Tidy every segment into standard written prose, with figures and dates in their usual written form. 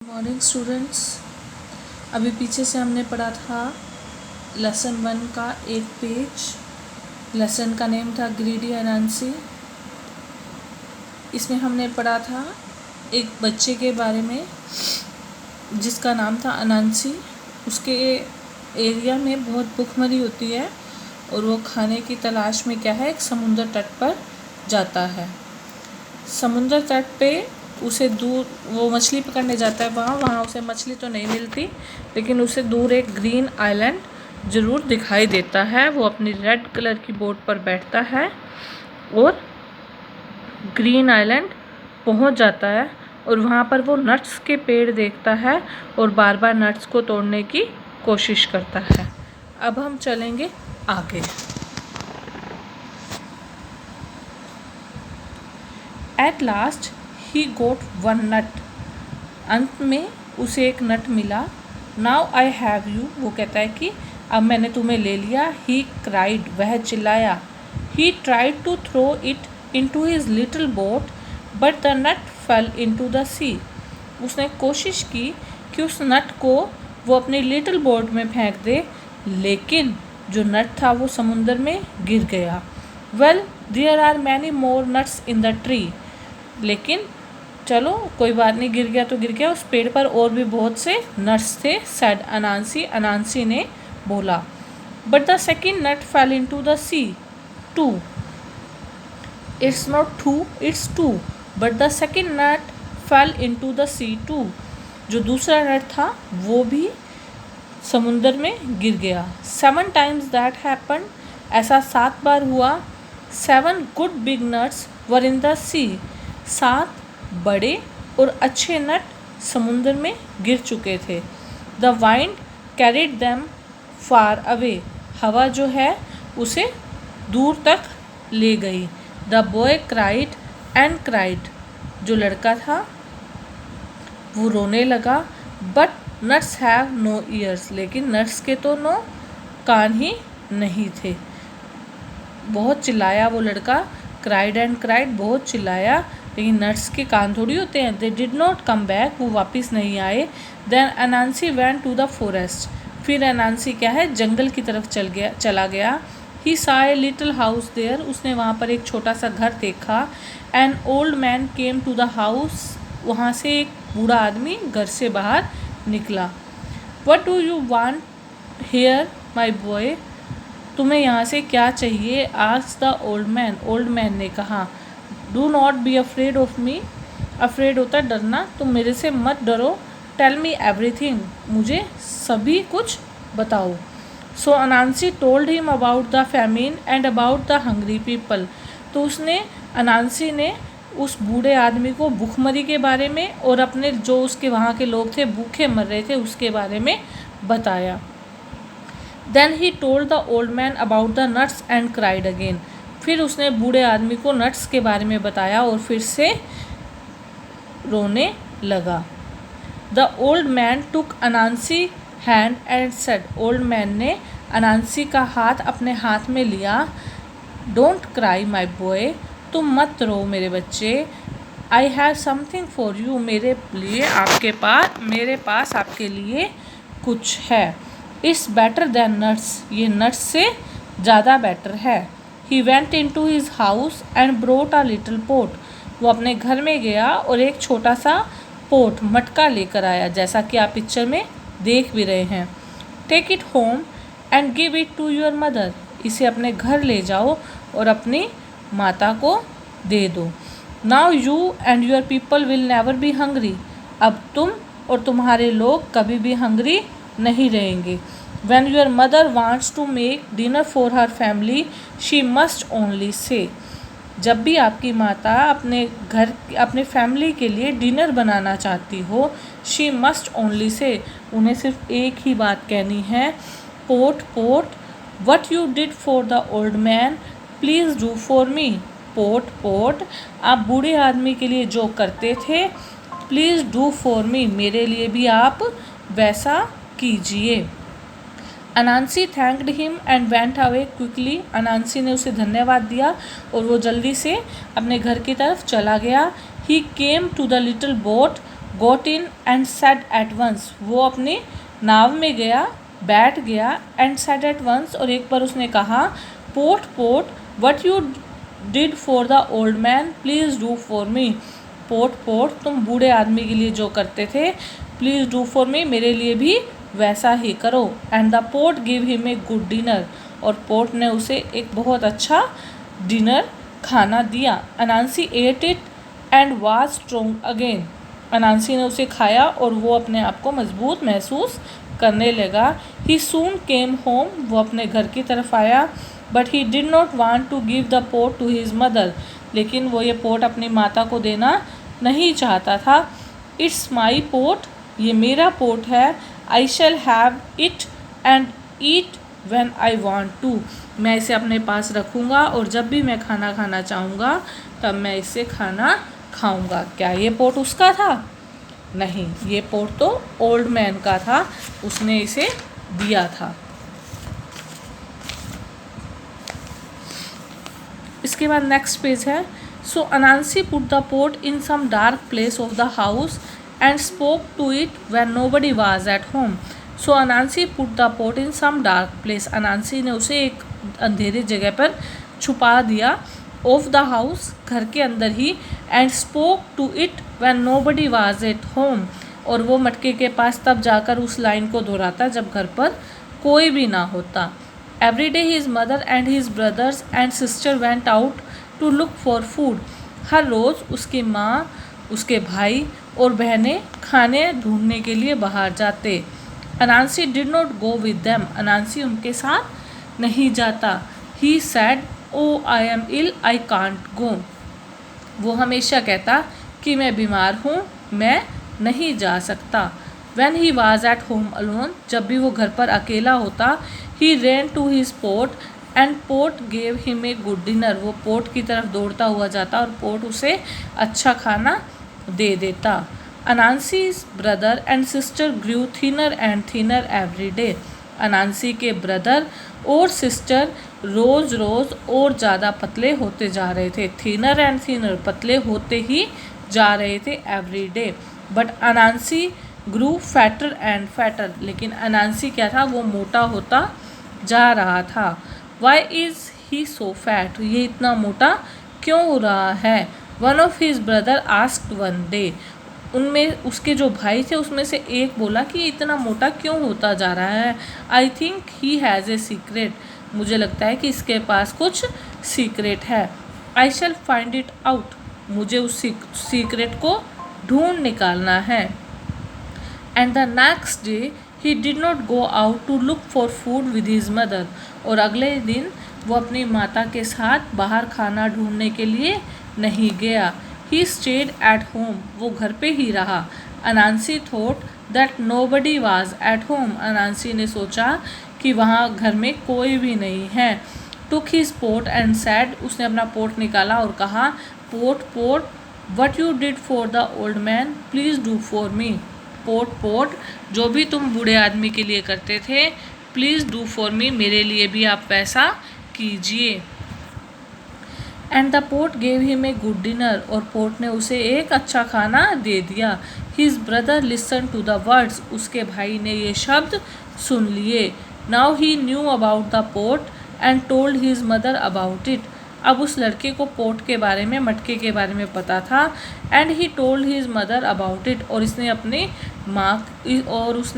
Morning students, अभी पीछे से हमने पढ़ा था लेसन 1 का एक पेज। लेसन का नेम था ग्रीडी अनांसी। इसमें हमने पढ़ा था एक बच्चे के बारे में जिसका नाम था अनांसी। उसके एरिया में बहुत भूखमरी होती है और वो खाने की तलाश में क्या है, एक समुद्र तट पर जाता है। समुद्र तट पे उसे दूर वो मछली पकड़ने जाता है। वहाँ उसे मछली तो नहीं मिलती, लेकिन उसे दूर एक ग्रीन आइलैंड ज़रूर दिखाई देता है। वो अपनी रेड कलर की बोट पर बैठता है और ग्रीन आइलैंड पहुँच जाता है और वहाँ पर वो नट्स के पेड़ देखता है और बार बार नट्स को तोड़ने की कोशिश करता है। अब हम चलेंगे आगे। At last he got one nut. अंत में उसे एक नट मिला। नाउ आई हैव यू, वो कहता है कि अब मैंने तुम्हें ले लिया। ही क्राइड, वह चिल्लाया। He tried to throw it into his little boat but the nut fell into the sea. उसने कोशिश की कि उस नट को वो अपनी लिटिल बोट में फेंक दे, लेकिन जो नट था वो समुद्र में गिर गया। Well there are many more nuts in the tree. लेकिन चलो कोई बात नहीं, गिर गया तो गिर गया। उस पेड़ पर और भी बहुत से नट्स थे, सैड अनांसी। अनांसी ने बोला। But the second nut fell into the sea too. It's not two, it's too, but the second nut fell into the sea too. जो दूसरा नट था वो भी समुद्र में गिर गया। 7 times दैट हैपन, ऐसा 7 बार हुआ। 7 good big nuts were in the sea. 7 बड़े और अच्छे नट समुद्र में गिर चुके थे। The wind carried them far away. हवा जो है उसे दूर तक ले गई। The boy cried and cried. जो लड़का था वो रोने लगा। But nuts have no ears. लेकिन नट्स के तो नो कान ही नहीं थे। बहुत चिल्लाया वो लड़का। क्राइड एंड क्राइड, बहुत चिल्लाया, लेकिन नट्स के कान थोड़ी होते हैं। They did not come back, वो वापस नहीं आए। Then Anansi went to the forest. फिर अनांसी क्या है, जंगल की तरफ चला गया। ही सा ए लिटिल हाउस देयर। उसने वहाँ पर एक छोटा सा घर देखा। An old man came to the house. वहाँ से एक बूढ़ा आदमी घर से बाहर निकला। What do you want here my boy. तुम्हें यहाँ से क्या चाहिए, asked the old man. Old man ने कहा। Do not be afraid of me. Afraid होता है डरना, तुम मेरे से मत डरो। टेल मी एवरीथिंग, मुझे सभी कुछ बताओ। So Anansi told him about the famine and about the hungry people. तो अनांसी ने उस बूढ़े आदमी को भूखमरी के बारे में और अपने जो उसके वहाँ के लोग थे भूखे मर रहे थे उसके बारे में बताया। Then he told the old man about the nuts and cried again. फिर उसने बूढ़े आदमी को नट्स के बारे में बताया और फिर से रोने लगा। The old man took Anansi hand and said. Old man ने अनांसी का हाथ अपने हाथ में लिया। डोंट क्राई माई बॉय, तुम मत रो मेरे बच्चे। I have something for you, मेरे पास आपके लिए कुछ है। इट्स बेटर दैन नट्स, ये नट्स से ज़्यादा बेटर है। He went in to his house and brought a little pot. वो अपने घर में गया और एक छोटा सा पोट, मटका लेकर आया, जैसा कि आप पिक्चर में देख भी रहे हैं। Take it home and give it to your mother. इसे अपने घर ले जाओ और अपनी माता को दे दो। Now you and your people will never be hungry. अब तुम और तुम्हारे लोग कभी भी हंग्री नहीं रहेंगे। When your mother wants to make dinner for her family, she must only say। जब भी आपकी माता अपने फैमिली के लिए डिनर बनाना चाहती हो, she must only say, उन्हें सिर्फ एक ही बात कहनी है, pot pot, what you did for the old man, please do for me। Pot pot, आप बूढ़े आदमी के लिए जो करते थे, प्लीज़ डू फॉर मी, मेरे लिए भी आप वैसा कीजिए। Anansi thanked him and went away quickly. Anansi ने उसे धन्यवाद दिया और वो जल्दी से अपने घर की तरफ चला गया। He came to the little boat got in and said at once, वो अपनी नाव में गया, बैठ गया, एंड सेड एट वंस, और एक बार उसने कहा, port port what you did for the old man please do for me. Port port, तुम बूढ़े आदमी के लिए जो करते थे, प्लीज़ डू फॉर मी, मेरे लिए भी वैसा ही करो। And the pot give him a good dinner, और पोर्ट ने उसे एक बहुत अच्छा डिनर खाना दिया। Anansi ate it and was strong again, Anansi ने उसे खाया और वो अपने आप को मजबूत महसूस करने लगा। ही सून केम होम, वो अपने घर की तरफ आया। But he did not want to give the pot to his mother, लेकिन वो ये पोर्ट अपनी माता को देना नहीं चाहता था। इट्स माई पोर्ट, ये मेरा पोर्ट है। I shall have it and eat when I want to, मैं इसे अपने पास रखूँगा और जब भी मैं खाना खाना चाहूँगा तब मैं इससे खाना खाऊँगा। क्या ये पोर्ट उसका था? नहीं, ये पोर्ट तो ओल्ड मैन का था, उसने इसे दिया था। इसके बाद नेक्स्ट पेज है। So Anansi put the pot in some dark place of the house and spoke to it when nobody was at home. So Anansi put the pot in some dark place, Anansi ने उसे एक अंधेरे जगह पर छुपा दिया। Of the house, घर के अंदर ही। And spoke to it when nobody was at home, और वो मटके के पास तब जाकर उस लाइन को दोहराता जब घर पर कोई भी ना होता। Every day his mother and his brothers and sister went out to look for food, हर रोज़ उसकी माँ, उसके भाई और बहनें खाने ढूंढने के लिए बाहर जाते। Anansi did not go with them, Anansi उनके साथ नहीं जाता। He said, oh I am ill, I can't go, वो हमेशा कहता कि मैं बीमार हूँ, मैं नहीं जा सकता। When he was at home alone, जब भी वो घर पर अकेला होता, he ran to his pot and pot gave him a good dinner, वो पोट की तरफ दौड़ता हुआ जाता और पोट उसे अच्छा खाना दे देता। अनांसी's brother and sister grew thinner and thinner every day, अनांसी के ब्रदर और सिस्टर रोज़ रोज़ और ज़्यादा पतले होते जा रहे थे। थिनर एंड थिनर, पतले होते ही जा रहे थे every day. But Anansi grew fatter and fatter, लेकिन अनांसी क्या था, वो मोटा होता जा रहा था। Why is he so fat, ये इतना मोटा क्यों हो रहा है। One of his brother asked one day, उनमें उसके जो भाई थे उसमें से एक बोला कि ये इतना मोटा क्यों होता जा रहा है। I think he has a secret, मुझे लगता है कि इसके पास कुछ सीक्रेट है। I shall find it out, मुझे उस सीक्रेट को ढूंढ निकालना है। And the next day he did not go out to look for food with his mother, और अगले दिन वो अपनी माता के साथ बाहर खाना ढूंढने के लिए नहीं गया। ही स्टेड एट होम, वो घर पे ही रहा। Anansi thought that nobody was at home, Anansi ने सोचा कि वहाँ घर में कोई भी नहीं है। Took his pot and said, उसने अपना पोट निकाला और कहा, pot pot what you did for the old man please do for me. Pot pot, जो भी तुम बूढ़े आदमी के लिए करते थे, प्लीज़ डू फॉर मी, मेरे लिए भी आप वैसा कीजिए। And the pot gave him a good dinner, और पोट ने उसे एक अच्छा खाना दे दिया। His brother listen to the words, उसके भाई ने ये शब्द सुन लिए। Now he knew about the pot and told his mother about it, अब उस लड़के को पोट के बारे में, मटके के बारे में पता था। And he told his mother about it, और उसने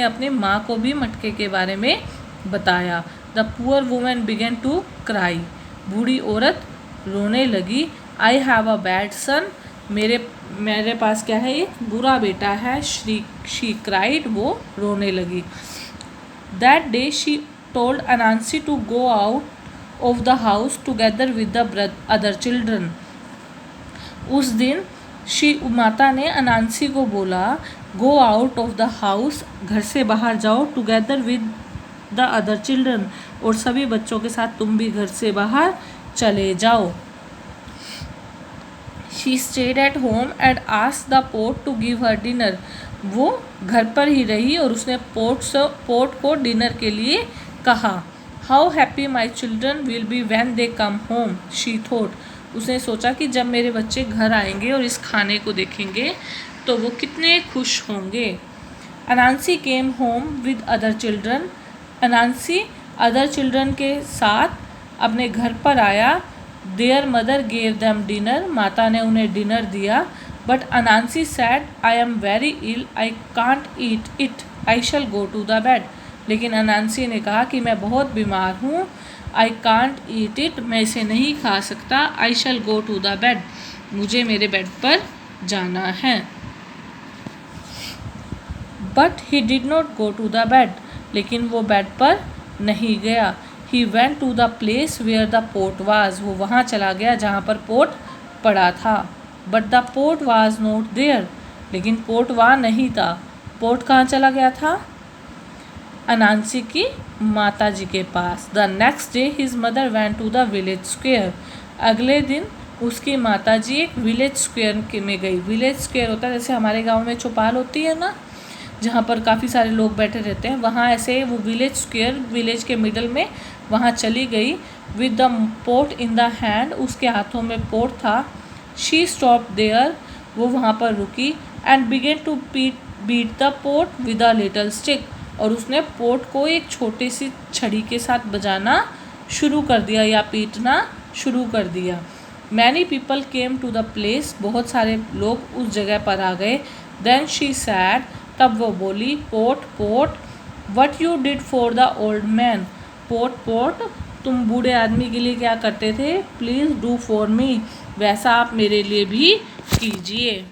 अपनी माँ को भी मटके के बारे में बताया। The poor women began to cry, बूढ़ी औरत रोने लगी। आई हैव अ बैड सन, मेरे पास क्या है, एक बुरा बेटा है। शी क्राइड, वो रोने लगी। That day she told Anansi to go out of the house together with the other children, उस दिन माता ने अनांसी को बोला, go out of the house, घर से बाहर जाओ, together with the other children, और सभी बच्चों के साथ तुम भी घर से बाहर चले जाओ। She stayed at home and asked the pot to give her dinner, वो घर पर ही रही और उसने पोट को डिनर के लिए कहा। How happy my children will be when they come home, she thought, उसने सोचा कि जब मेरे बच्चे घर आएंगे और इस खाने को देखेंगे तो वो कितने खुश होंगे। Anansi came home with other children. Anansi other children के साथ अपने घर पर आया। Their mother gave them dinner. माता ने उन्हें डिनर दिया। But Anansi said I am very ill, I can't eat it, I shall go to the bed. लेकिन अनांसी ने कहा कि मैं बहुत बीमार हूँ, आई कांट ईट इट, मैं इसे नहीं खा सकता, I shall go to the bed, मुझे मेरे बेड पर जाना है। But he did not go to the bed. लेकिन वो बेड पर नहीं गया। He went to the place where the pot was. वो वहाँ चला गया जहाँ पर पोट पड़ा था। But the pot was not there. लेकिन पोट वहाँ नहीं था। पोट कहाँ चला गया था? अनांसी की माता जी के पास। The next day his mother went to the village square. अगले दिन उसकी माता जी एक विलेज स्क्वेयर में गई। विलेज स्क्वेयर होता है जैसे हमारे गांव में चौपाल होती है ना, जहाँ पर काफ़ी सारे लोग बैठे रहते हैं, वहाँ ऐसे वो विलेज स्क्वेयर, विलेज के मिडल में वहाँ चली गई। With the pot in the hand, उसके हाथों में पोट था। शी स्टॉप देयर, वो वहाँ पर रुकी। And began to beat the pot with a little stick, और उसने पोट को एक छोटी सी छड़ी के साथ बजाना शुरू कर दिया या पीटना शुरू कर दिया। Many people came to the place, बहुत सारे लोग उस जगह पर आ गए। देन शी सैड, तब वो बोली, pot pot what you did for the old man. Pot pot, तुम बूढ़े आदमी के लिए क्या करते थे? प्लीज़ डू फॉर मी, वैसा आप मेरे लिए भी कीजिए।